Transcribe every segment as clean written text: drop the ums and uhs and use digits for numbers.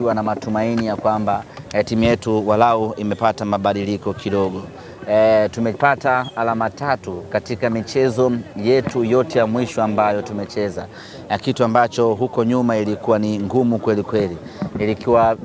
Na matumaini ya kwamba timu yetu walau imepata mabadiliko kidogo. Tumepata alama 3 katika michezo yetu yote ya mwisho ambayo tumecheza, kitu ambacho huko nyuma ilikuwa ni ngumu kweli kweli. Ilikuwa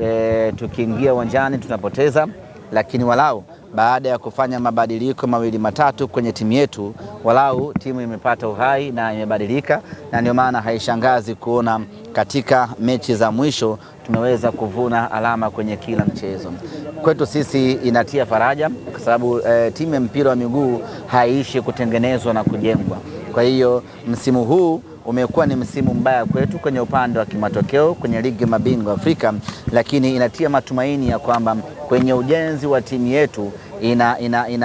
tukiingia uwanjani tunapoteza, lakini walau baada ya kufanya mabadiliko 2-3 kwenye timu yetu, walau timu imepata uhai na imebadilika, na ndio maana haishangazi kuona katika mechi za mwisho tumeweza kuvuna alama kwenye kila mchezo. Kwetu sisi inatia faraja kwa sababu timu ya mpira wa miguu haishi kutengenezwa na kujengwa. Kwa hiyo msimu huu umekuwa ni msimu mbaya kwetu kwenye upande wa kimatokeo kwenye ligi mabingwa Afrika, lakini inatia matumaini ya kwamba kwenye ujenzi wa timu yetu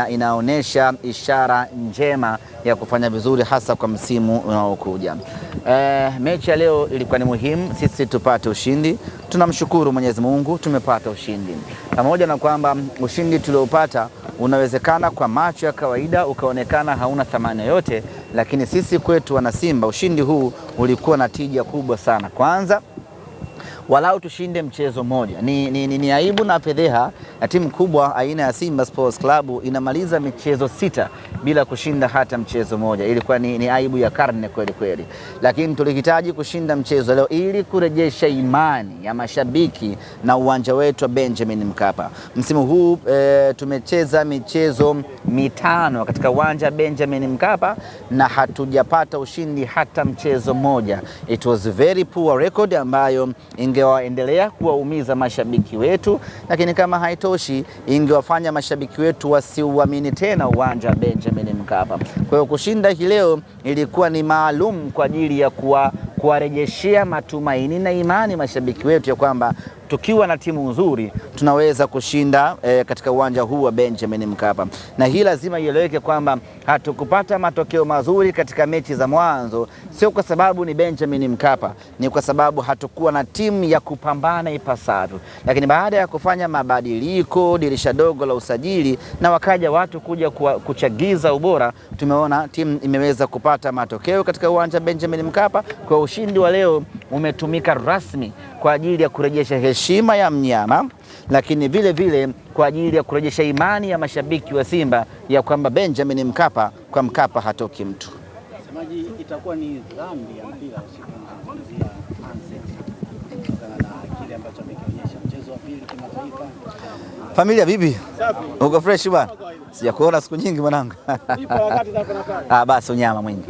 inaonesha ishara njema ya kufanya vizuri hasa kwa msimu unaokuja. Mechi ya leo ilikuwa ni muhimu sisi tupate ushindi. Tunamshukuru Mwenyezi Mungu tumepata ushindi. Pamoja na kwamba ushindi tuliopata unawezekana kwa macho ya kawaida ukaonekana hauna thamani yoyote, lakini sisi kwetu wana Simba ushindi huu ulikuwa na tija kubwa sana. Kwanza walau tushinde mchezo moja. Ni aibu na fedheha ya timu kubwa aina ya Simba Sports Club inamaliza michezo 6 bila kushinda hata mchezo moja. Ilikuwa ni aibu ya karne kweli kweli. Lakini tulihitaji kushinda mchezo leo ili kurejesha imani ya mashabiki na uwanja wetu wa Benjamin Mkapa. Msimu huu tumecheza michezo 5 katika uwanja wa Benjamin Mkapa na hatujapata ushindi hata mchezo moja. It was very poor record ambayo ingewaendelea kuwaumiza mashabiki wetu, lakini kama haitoshi ingewafanya mashabiki wetu wasiuamini tena uwanja wa Benjamin Mkapa. Kwa hiyo kushinda hii leo ilikuwa ni maalum kwa ajili ya kuwarejeshea matumaini na imani mashabiki wetu ya kwamba tukiwa na timu nzuri tunaweza kushinda katika uwanja huu wa Benjamin Mkapa. Na hii lazima ieleweke kwamba hatukupata matokeo mazuri katika mechi za mwanzo, sio kwa sababu ni Benjamin Mkapa, ni kwa sababu hatukuwa na timu ya kupambana ipasavyo. Lakini baada ya kufanya mabadiliko, dirisha dogo la usajili, na wakaja watu kuja kuchagiza ubora, tumeona timu imeweza kupata matokeo katika uwanja Benjamin Mkapa. Kwa ushindi wa leo umetumika rasmi kwa ajili ya kurejesha heshima ya mnyama, lakini vile vile kwa ajili ya kurejesha imani ya mashabiki wa Simba ya kwamba Benjamin Mkapa, kwa Mkapa hatoki mtu. Semaji, itakuwa ni dhambi ya mpira usikumzungumzia Handset kutokana na kile ambacho amekionyesha mchezo wa pili kimataifa. Familia vipi? Uko fresh bwana? Sijakuona siku nyingi mwanangu. Nipo wakati zako na kazi. Basi unyama mwingi.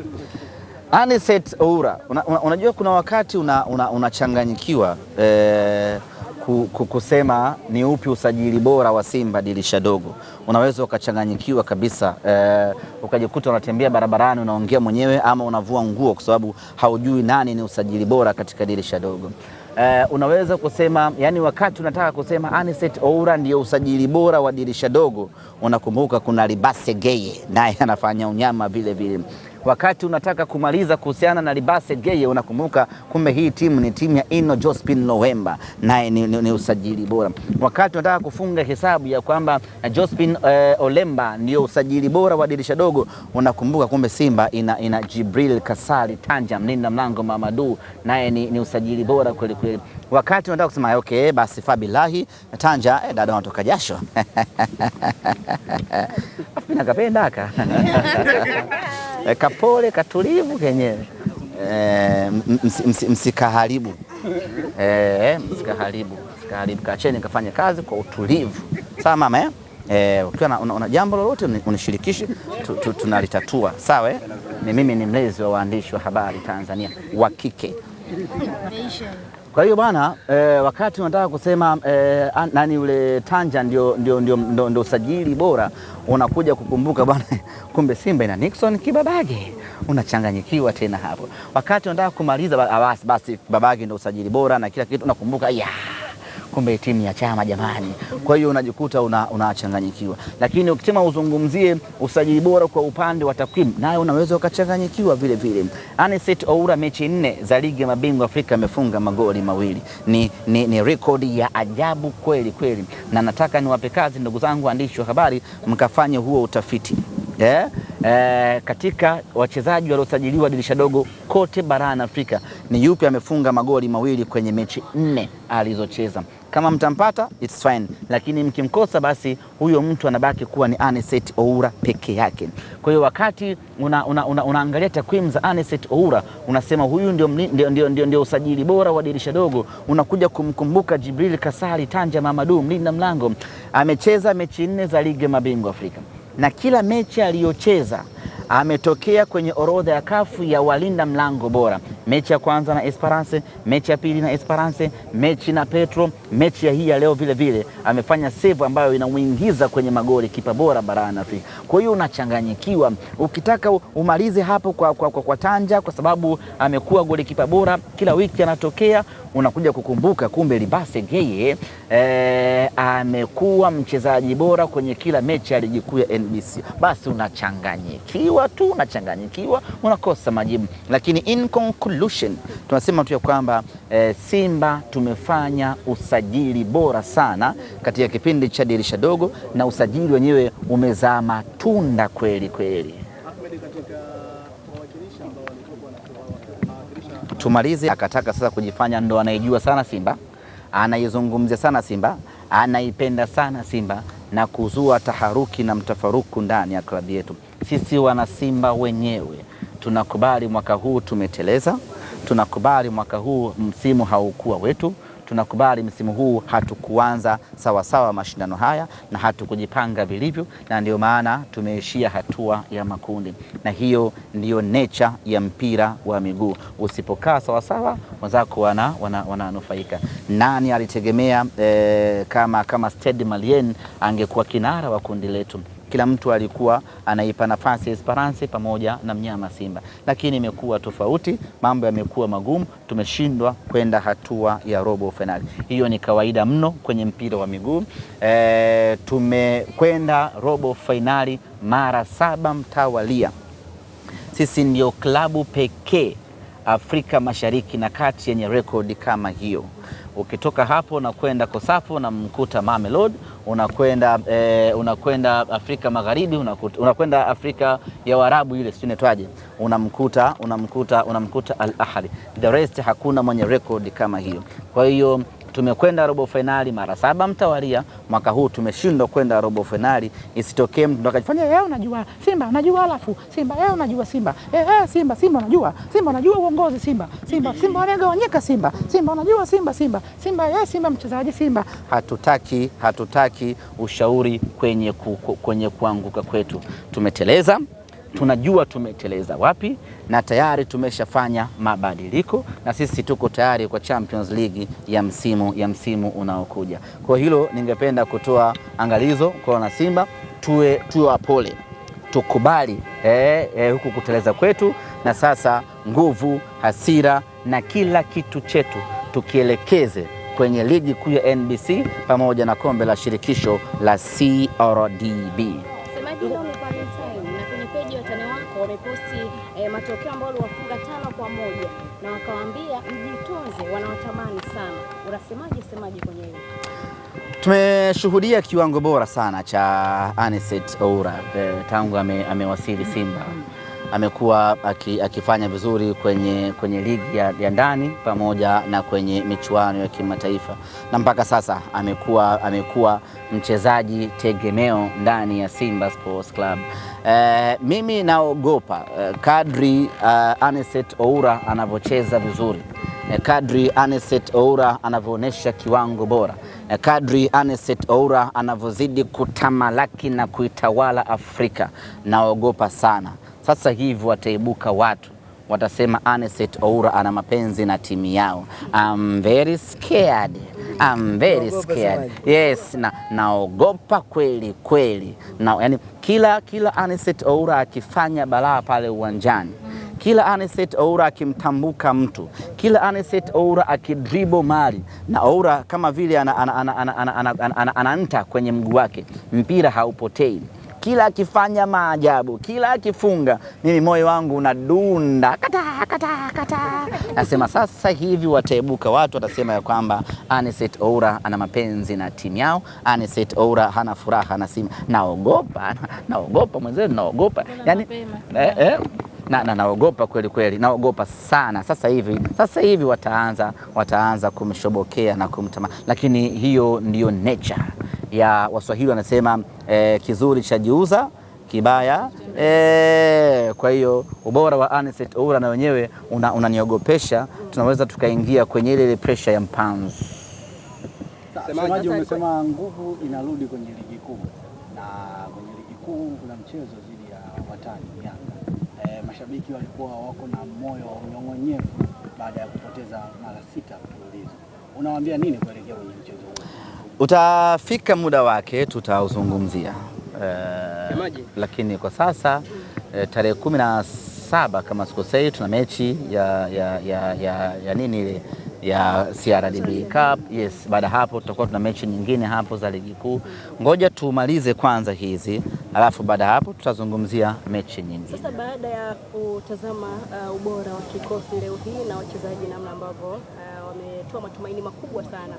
Handset Oura, unajua kuna wakati unachanganyikiwa kusema ni upi usajili bora wa Simba dirisha dogo. Unaweza ukachanganyikiwa kabisa, ukajikuta unatembea barabarani unaongea mwenyewe ama unavua nguo kwa sababu haujui nani ni usajili bora katika dirisha dogo. Unaweza kusema, yani wakati unataka kusema Handset Oura ndio usajili bora wa dirisha dogo, unakumbuka kuna Libase Geye naye anafanya unyama vile vile. Wakati unataka kumaliza kuhusiana na Libase Geye, unakumbuka kumbe hii timu ni timu ya Ino Jospin Lowemba, naye ni usajili bora. Wakati unataka kufunga hesabu ya kwamba Jospin Olemba ndio usajili bora wa dirisha dogo, unakumbuka kumbe Simba ina Jibril Kasali Tanja, mlinda mlango Mamadu, naye ni usajili bora kweli kweli. Wakati unataka kusema okay, basi Fabilahi Tanja dada anatoka jasho. Afina kapenda aka. Kapole katulivu kenyewe. Msikaharibu. Msikaharibu. Kacheni kafanya kazi kwa utulivu. Sawa mama ukiwa una jambo lolote unishirikishe tunalitatua. Sawa mimi ni mlezi wa waandishi wa habari Tanzania wa kike. Kwa hiyo bwana, wakati unataka kusema nani ule Tanja ndio usajili bora, unakuja kukumbuka bwana kumbe Simba ina Nixon Kibabage, unachanganyikiwa tena hapo. Wakati unataka kumaliza basi Babage ndio usajili bora na kila kitu, unakumbuka kumbe timu ya chama jamani. Kwa hiyo unajikuta unachanganyikiwa. Lakini ukisema uzungumzie usajili bora kwa upande wa takwimu, naye unaweza ukachanganyikiwa vile vile. Handset Oura mechi 4 za ligi ya mabingwa Afrika amefunga magoli 2. Ni rekodi ya ajabu kweli kweli. Na nataka niwape kazi ndugu zangu waandishi wa habari, mkafanye huo utafiti. Katika wachezaji waliosajiliwa dirisha dogo kote barani Afrika ni yupi amefunga magoli mawili kwenye mechi 4 alizocheza. Kama mtampata it's fine, lakini mkimkosa basi huyo mtu anabaki kuwa ni Anicet Oura peke yake. Kwa hiyo wakati unaangalia takwimu za Anicet Oura unasema huyu ndio usajili bora wa dirisha dogo, unakuja kumkumbuka Jibril Kasali Tanja Mamadou, mlinda mlango. Amecheza mechi 4 za ligi ya mabingwa Afrika na kila mechi aliyocheza ametokea kwenye orodha ya kafu ya walinda mlango bora. Mechi ya kwanza na Esperance, mechi ya pili na Esperance, mechi na Petro, mechi ya hii ya leo vile vile amefanya save ambayo inamuingiza kwenye magoli kipa bora barani Afrika. Kwa hiyo unachanganyikiwa. Ukitaka umalize hapo kwa Tanja kwa sababu amekuwa goli kipa bora, kila wiki anatokea, unakuja kukumbuka kumbe Libase Geye amekuwa mchezaji bora kwenye kila mechi ya ligi kuu ya NBC. Basi unachanganyikiwa tu, unakosa majibu. Lakini in conclusion tunasema tu ya kwamba Simba tumefanya usajili bora sana katika kipindi cha dirisha dogo, na usajili wenyewe umezaa matunda kweli kweli. Tumalize, akataka sasa kujifanya ndo anaijua sana Simba, anaizungumzia sana Simba, anaipenda sana Simba na kuzua taharuki na mtafaruku ndani ya klabu yetu. Sisi wana Simba wenyewe tunakubali mwaka huu tumeteleza, tunakubali mwaka huu msimu haukuwa wetu, tunakubali msimu huu hatukuanza sawasawa mashindano haya na hatukujipanga vilivyo, na ndio maana tumeishia hatua ya makundi, na hiyo ndio nature ya mpira wa miguu. Usipokaa sawasawa wenzako wananufaika. Nani alitegemea kama Stade Malien angekuwa kinara wa kundi letu? Kila mtu alikuwa anaipa nafasi Esperance pamoja na mnyama Simba, lakini imekuwa tofauti, mambo yamekuwa magumu, tumeshindwa kwenda hatua ya robo finali. Hiyo ni kawaida mno kwenye mpira wa miguu. Tumekwenda robo finali mara 7 mtawalia. Sisi ndio klabu pekee Afrika Mashariki na Kati yenye rekodi kama hiyo. Ukitoka hapo na kwenda Kosafu na mkuta Mamelodi, unakwenda Afrika Magharibi, unakwenda Afrika ya Waarabu ile sio netwaje, unamkuta Al Ahly. The rest hakuna mwenye rekodi kama hiyo. Kwa hiyo tumekwenda robo finali mara 7 mtawalia. Mwaka huu tumeshindwa kwenda robo finali. Isitokee mtu akajifanya yeye unajua Simba, unajua alafu Simba yeye unajua Simba. Simba unajua. Simba unajua uongozi Simba. Simba wanagawanyika Simba. Simba unajua Simba. Simba mchezaji Simba. Hatutaki ushauri kwenye kuanguka kwetu. Tumeteleza. Tunajua tumeteleza wapi na tayari tumeshafanya mabadiliko, na sisi tuko tayari kwa Champions League ya msimu unaokuja. Kwa hilo ningependa kutoa angalizo kwa wana Simba, tuwe wapole, tukubali huku kuteleza kwetu, na sasa nguvu, hasira na kila kitu chetu tukielekeze kwenye ligi kuu ya NBC pamoja na kombe la shirikisho la CRDB. Wameposti matokeo ambayo waliwafunga 5-1 na wakawaambia mjitunze, wanawatamani sana. Unasemaje kwenye hilo? Tumeshuhudia kiwango bora sana cha Anicet Oura tangu amewasili Simba. Amekuwa akifanya vizuri kwenye ligi ya ndani pamoja na kwenye michuano ya kimataifa, na mpaka sasa amekuwa mchezaji tegemeo ndani ya Simba Sports Club. Mimi naogopa kadri Anicet Oura anavyocheza vizuri, kadri Anicet Oura anavyoonyesha kiwango bora, kadri Anicet Oura anavyozidi kutamalaki na kuitawala Afrika, naogopa sana. Sasa hivi wataibuka watu watasema Anicet Oura ana mapenzi na timu yao. I'm very scared. Yes, naogopa kweli. Yani kila Anicet Oura akifanya balaa pale uwanjani, kila Anicet Oura akimtambuka mtu, kila Anicet Oura akidribble mali, na Oura kama vile anaanta kwenye mguu wake, mpira haupotei. Kila akifanya maajabu, kila akifunga, mimi moyo wangu unadunda kata. Nasema sasa hivi wataibuka watu watasema ya kwamba Anicet Oura ana mapenzi na timu yao, Anicet Oura hana furaha na Simba. Naogopa mwenzewe, naogopa. Yani na naogopa kweli kweli, naogopa sana. Sasa hivi wataanza kumshobokea na kumtamani, lakini hiyo ndiyo nature ya Waswahili, wanasema kizuri chajiuza, kibaya kwa hiyo ubora wa Anicet Oura na wenyewe unaniogopesha. Tunaweza tukaingia kwenye ile pressure ya mpanzu. Semaji, umesema nguvu inarudi kwenye ligi kuu, na kwenye ligi kuu kuna mchezo dhidi ya watani Yanga. Mashabiki walikuwa wako na moyo wa unyong'onyevu baada ya kupoteza mara 6 mfululizo. Unawaambia nini kuelekea kwenye mchezo huu? Utafika muda wake tutauzungumzia, lakini kwa sasa tarehe 17 kama sikosei, tuna mechi ya nini ile ya CRDB Cup. Yes, baada hapo tutakuwa tuna mechi nyingine hapo za ligi kuu. Ngoja tumalize kwanza hizi, alafu baada hapo tutazungumzia mechi nyingine. Sasa baada ya kutazama ubora wa kikosi leo hii na wachezaji namna ambavyo wametoa matumaini makubwa sana,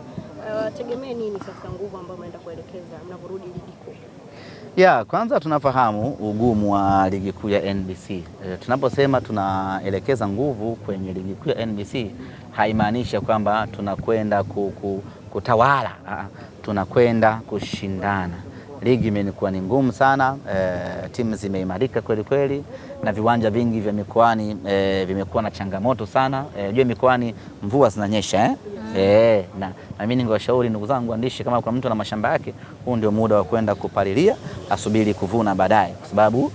tegemee nini sasa nguvu ambayo mnaenda kuelekeza mnaporudi ligi kuu? Kwanza tunafahamu ugumu wa ligi kuu ya NBC. Tunaposema tunaelekeza nguvu kwenye ligi kuu ya NBC haimaanishi kwamba tunakwenda kutawala, tunakwenda kushindana. Ligi imekuwa ni ngumu sana, timu zimeimarika kweli kweli, na viwanja vingi vya mikoani vimekuwa na changamoto sana. Jua mikoani mvua zinanyesha na mimi ningewashauri ndugu zangu waandishi, kama kuna mtu na mashamba yake, huu ndio muda wa kwenda kupalilia, asubiri kuvuna baadaye, kwa sababu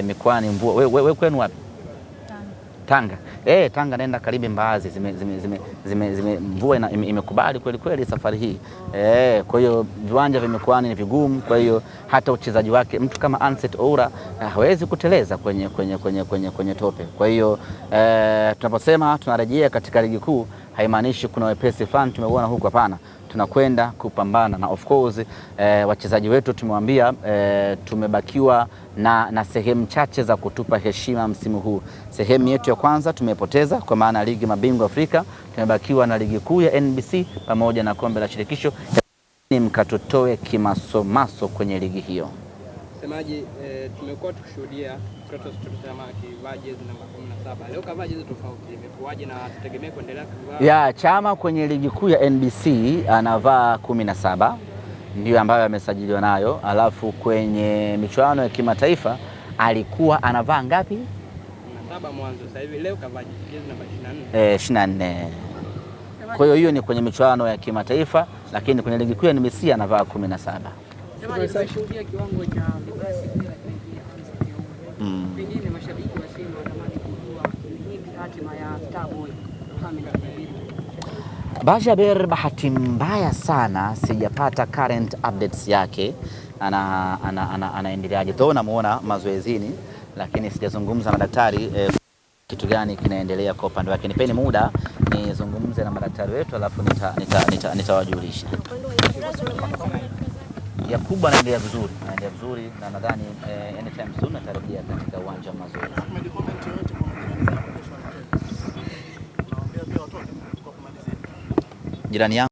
mikoani mvua. Wewe kwenu wapi? Tanga. Tanga naenda karibu Mbaazi, mvua imekubali kweli kweli safari hii. Kwa hiyo viwanja vya mikoani ni vigumu, kwa hiyo hata uchezaji wake mtu kama Anicet Oura hawezi kuteleza kwenye tope. Kwa hiyo tunaposema tunarejea katika ligi kuu haimaanishi kuna wepesi fulani tumeona huko, hapana. Tunakwenda kupambana na of course wachezaji wetu tumewambia tumebakiwa na sehemu chache za kutupa heshima msimu huu. Sehemu yetu ya kwanza tumepoteza kwa maana ligi mabingwa Afrika, tumebakiwa na ligi kuu ya NBC pamoja na kombe la shirikisho, ni mkatutoe kimasomaso kwenye ligi hiyo. Semaji, tumekuwa tukishuhudia mtoto akivaa jezi namba 17. Leo kavaa jezi tofauti, imekuwaje na tutegemea kuendelea kuvaa? Chama kwenye ligi kuu ya NBC anavaa 17, ndio ambayo amesajiliwa nayo. Alafu kwenye michuano ya kimataifa alikuwa anavaa ngapi? 17 mwanzo. Sasa hivi leo kavaa jezi namba 24. Kwa hiyo ni kwenye michuano ya kimataifa, lakini kwenye ligi kuu ya NBC anavaa 17. Tumeshuhudia kiwango cha pengine mashabiki wa Simba wanatamani kujua nini hatima ya Starboy Bajaber. Bahati mbaya sana sijapata current updates yake, anaendeleaje. Though namuona mazoezini, lakini sijazungumza na daktari kitu gani kinaendelea kwa upande wake. Nipeni muda nizungumze na madaktari wetu, alafu nitawajulisha. Yakubu anaendelea vizuri na nadhani anytime soon atarejea katika uwanja wa mazoezi. Jirani yangu